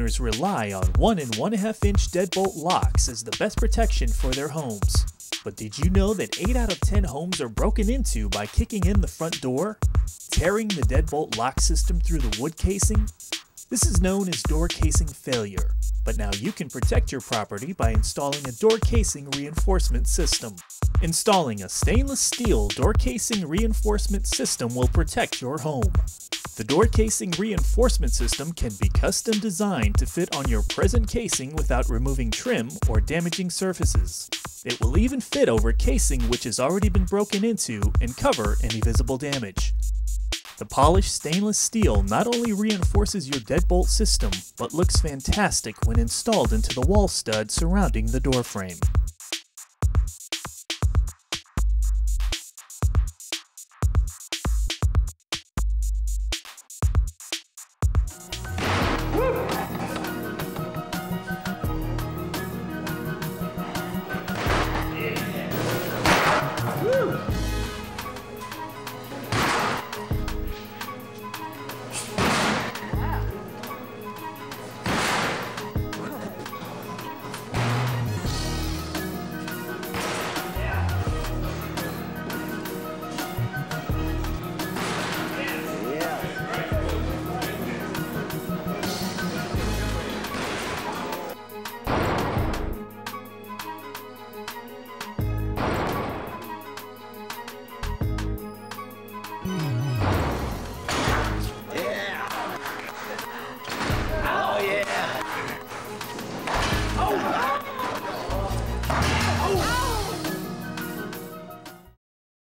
homeowners rely on 1 1/2-inch deadbolt locks as the best protection for their homes. But did you know that 8 out of 10 homes are broken into by kicking in the front door, tearing the deadbolt lock system through the wood casing? This is known as door casing failure, but now you can protect your property by installing a door casing reinforcement system. Installing a stainless steel door casing reinforcement system will protect your home. The door casing reinforcement system can be custom designed to fit on your present casing without removing trim or damaging surfaces. It will even fit over casing which has already been broken into and cover any visible damage. The polished stainless steel not only reinforces your deadbolt system, but looks fantastic when installed into the wall stud surrounding the door frame. Oh!